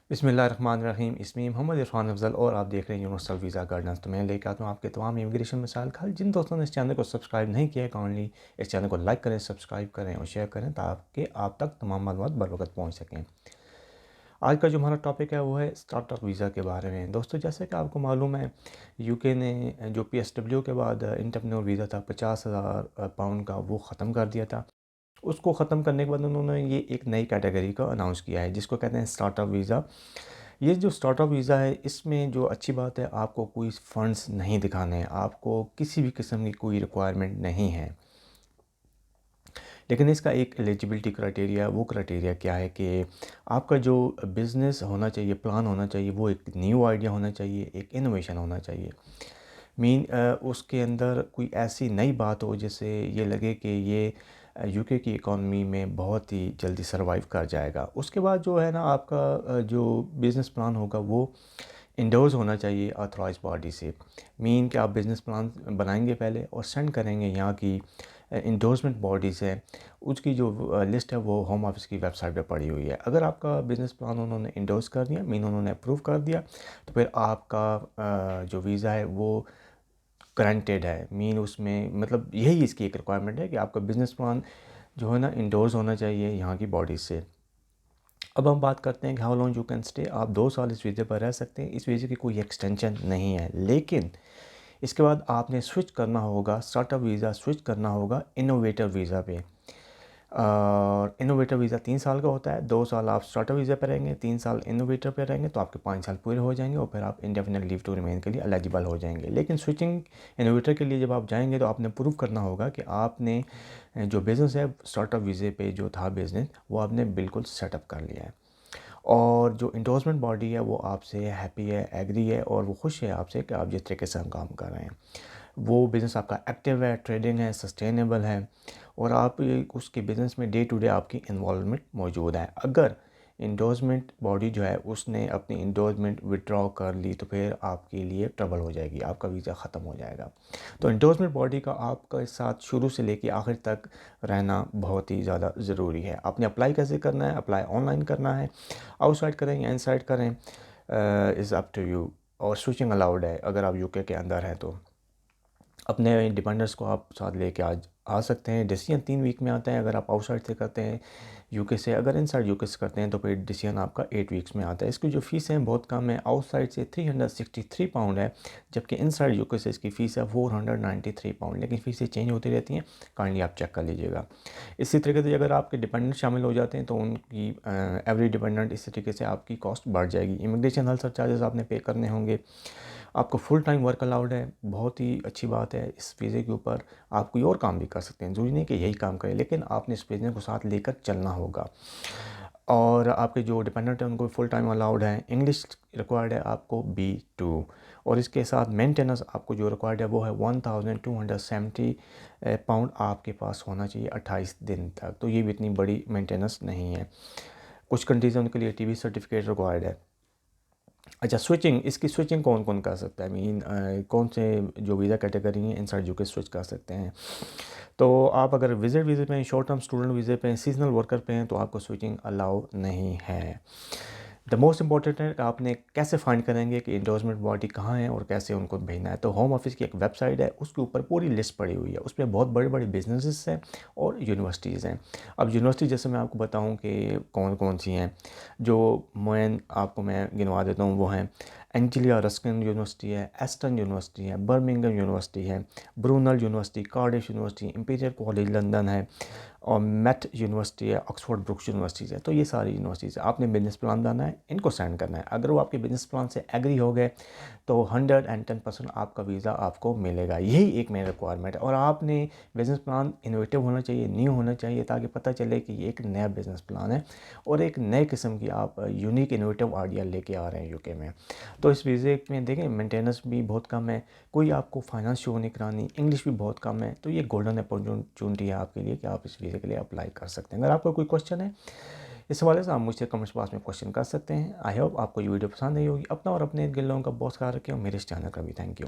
बिस्मिल्लाहिर्रहमानिर्रहीम। इसमें मोहम्मद इरफान अफजल और आप देख रहे हैं यूनिवर्सल वीज़ा गाइडेंस। तो मैं लेकर आता हूँ आपके तमाम इमिग्रेशन मसाइल का हल। जिन दोस्तों ने इस चैनल को सब्सक्राइब नहीं किया है, काइंडली इस चैनल को लाइक करें, सब्सक्राइब करें और शेयर करें ताकि आप तक तमाम मालूमात बर वक्त पहुँच सकें। आज का जो हमारा टॉपिक है वो है स्टार्टअप वीज़ा के बारे में। दोस्तों, जैसे कि आपको मालूम है, यूके ने जो PSW के बाद एंटरप्रेन्योर वीज़ा था 50,000 पाउंड का, वो ख़त्म कर दिया था। उसको ख़त्म करने के बाद उन्होंने ये एक नई कैटेगरी का अनाउंस किया है जिसको कहते हैं स्टार्टअप वीज़ा। ये जो स्टार्टअप वीज़ा है, इसमें जो अच्छी बात है, आपको कोई फ़ंड्स नहीं दिखाने हैं, आपको किसी भी किस्म की कोई रिक्वायरमेंट नहीं है। लेकिन इसका एक एलिजिबिलिटी क्राइटेरिया, वो क्राइटेरिया क्या है कि आपका जो बिज़नेस होना चाहिए, प्लान होना चाहिए, वो एक न्यू आइडिया होना चाहिए, एक इनोवेशन होना चाहिए। उसके अंदर कोई ऐसी नई बात हो जिससे ये लगे कि ये यूके की इकॉनमी में बहुत ही जल्दी सर्वाइव कर जाएगा। उसके बाद जो है ना, आपका जो बिज़नेस प्लान होगा वो इंडोर्स होना चाहिए ऑथराइज बॉडी से। कि आप बिज़नेस प्लान बनाएंगे पहले और सेंड करेंगे यहाँ की इंडोर्समेंट बॉडीज़ है, उसकी जो लिस्ट है वो होम ऑफिस की वेबसाइट पे पड़ी हुई है। अगर आपका बिज़नेस प्लान उन्होंने इंडोर्स कर दिया, उन्होंने अप्रूव कर दिया, तो फिर आपका जो वीज़ा है वो ग्रांटेड है। उसमें मतलब यही इसकी एक रिक्वायरमेंट है कि आपका बिज़नेस प्लान जो है ना इंडोर्स होना चाहिए यहाँ की बॉडी से। अब हम बात करते हैं कि how long you can stay. आप 2 साल इस वीज़े पर रह सकते हैं। इस वीज़े की कोई एक्सटेंशन नहीं है, लेकिन इसके बाद आपने स्विच करना होगा, स्टार्टअप वीज़ा स्विच करना होगा इनोवेटर वीज़ा पे। और इनोवेटर वीज़ा 3 साल का होता है। 2 साल आप स्टार्टअप वीज़ा पे रहेंगे, 3 साल इनोवेटर पे रहेंगे, तो आपके 5 साल पूरे हो जाएंगे और फिर आप इंडेफिनिट लीव टू रिमेन के लिए एलिजिबल हो जाएंगे। लेकिन स्विचिंग इनोवेटर के लिए जब आप जाएंगे तो आपने प्रूव करना होगा कि आपने जो बिज़नेस है स्टार्टअप वीज़े पे जो था बिज़नेस, वो आपने बिल्कुल सेटअप कर लिया है और जो इंडोर्समेंट बॉडी है वो आपसे हैप्पी है, एग्री है और वो खुश है आपसे कि आप जिस तरीके से हम काम कर रहे हैं। वो बिज़नेस आपका एक्टिव है, ट्रेडिंग है, सस्टेनेबल है और आप उसके बिज़नेस में डे टू डे आपकी इन्वॉल्वमेंट मौजूद है। अगर इंडोर्समेंट बॉडी जो है उसने अपनी इंडोर्समेंट विड्रॉ कर ली तो फिर आपके लिए ट्रबल हो जाएगी, आपका वीज़ा ख़त्म हो जाएगा। तो इंडोर्समेंट बॉडी का आपके साथ शुरू से लेके आखिर तक रहना बहुत ही ज़्यादा ज़रूरी है। आपने अप्लाई कैसे करना है? अप्लाई ऑनलाइन करना है, आउटसाइड करें या इनसाइड करें, इज़ अप टू यू। और स्विचिंग अलाउड है अगर आप यूके के अंदर हैं तो। अपने डिपेंडर्स को आप साथ लेके आ सकते हैं। डिसीजन 3 वीक में आता है अगर आप आउटसाइड से करते हैं यूके से। अगर इनसाइड यूके से करते हैं तो फिर डिसीजन आपका 8 वीक्स में आता है। इसकी जो फ़ीस है बहुत कम है, आउटसाइड से 363 पाउंड है, जबकि इनसाइड यूके से इसकी फ़ीस है 493 पाउंड। लेकिन फ़ीसें चेंज होती रहती हैं, काइंडली आप चेक कर लीजिएगा। इसी तरीके से अगर आपके डिपेंडेंट शामिल हो जाते हैं तो उनकी एवरी डिपेंडेंट इसी तरीके से आपकी कॉस्ट बढ़ जाएगी। इमिग्रेशन हेल्थ चार्जेस आपने पे करने होंगे। आपको फुल टाइम वर्क अलाउड है, बहुत ही अच्छी बात है। इस वीज़े के ऊपर आप कोई और काम भी कर सकते हैं, ज़रूरी नहीं कि यही काम करें, लेकिन आपने इस बिज़नेस को साथ लेकर चलना होगा। और आपके जो डिपेंडेंट हैं उनको फुल टाइम अलाउड है। इंग्लिश रिक्वायर्ड है आपको B2 और इसके साथ मेंटेनेंस आपको जो रिक्वायर्ड है वो है 1270 पाउंड आपके पास होना चाहिए 28 दिन तक। तो ये भी इतनी बड़ी मेंटेनेंस नहीं है। कुछ कंट्रीज़ के लिए TB सर्टिफिकेट रिक्वायर्ड है। अच्छा, इसकी स्विचिंग कौन कौन कर सकता है? कौन से जो वीज़ा कैटेगरी हैं इनसाइड यूके स्विच कर सकते हैं? तो आप अगर विजिट वीज़े पे हैं, शॉर्ट टर्म स्टूडेंट वीज़े पे हैं, सीजनल वर्कर पे हैं, तो आपको स्विचिंग अलाउ नहीं है। द मोस्ट इंपॉर्टेंट है कि आपने कैसे फाइंड करेंगे कि इंडोर्समेंट बॉडी कहाँ है और कैसे उनको भेजना है। तो होम ऑफिस की एक वेबसाइट है, उसके ऊपर पूरी लिस्ट पड़ी हुई है। उसमें बहुत बड़े बड़े बिजनेसेस हैं और यूनिवर्सिटीज़ हैं। अब यूनिवर्सिटी जैसे मैं आपको बताऊं कि कौन कौन सी हैं, जो मैं गिनवा देता हूँ। वो हैं एंजिलिया रस्किन यूनिवर्सिटी है, एस्टन यूनिवर्सिटी है, बर्मिंघम यूनिवर्सिटी है, Brunel university, Cardiff university, imperial college London है और मेट यूनिवर्सिटी है, ऑक्सफोर्ड ब्रुक्स यूनिवर्सिटीज़ है। तो ये सारी यूनिवर्सिटीज़ है। आपने बिज़नेस प्लान बनाना है, इनको सेंड करना है। अगर वो आपके बिज़नेस प्लान से एग्री हो गए तो 110% आपका वीज़ा आपको मिलेगा। यही एक मेन रिक्वायरमेंट है। और आपने बिज़नेस प्लान इनोवेटिव होना चाहिए, न्यू होना चाहिए, ताकि पता चले कि ये एक नया बिज़नेस प्लान है और एक नए किस्म की आप यूनिक इनोवेटिव आइडिया लेके आ रहे हैं यूके में। तो इस वीज़े में देखें मेंटेनेंस भी बहुत कम है, कोई आपको फाइनेंस शो नहीं करानी, इंग्लिश भी बहुत कम है। तो ये गोल्डन अपॉर्चुनिटी है आपके लिए कि आप इस वीज़े के लिए अप्लाई कर सकते हैं। अगर आपका कोई क्वेश्चन है इस हवाले से, आप मुझसे कमेंट्स बॉक्स में क्वेश्चन कर सकते हैं। आई होप आपको ये वीडियो पसंद आई होगी। अपना और अपने गिल लोगों का बहुत ख्याल रखें और मेरे इस चैनल का भी थैंक यू।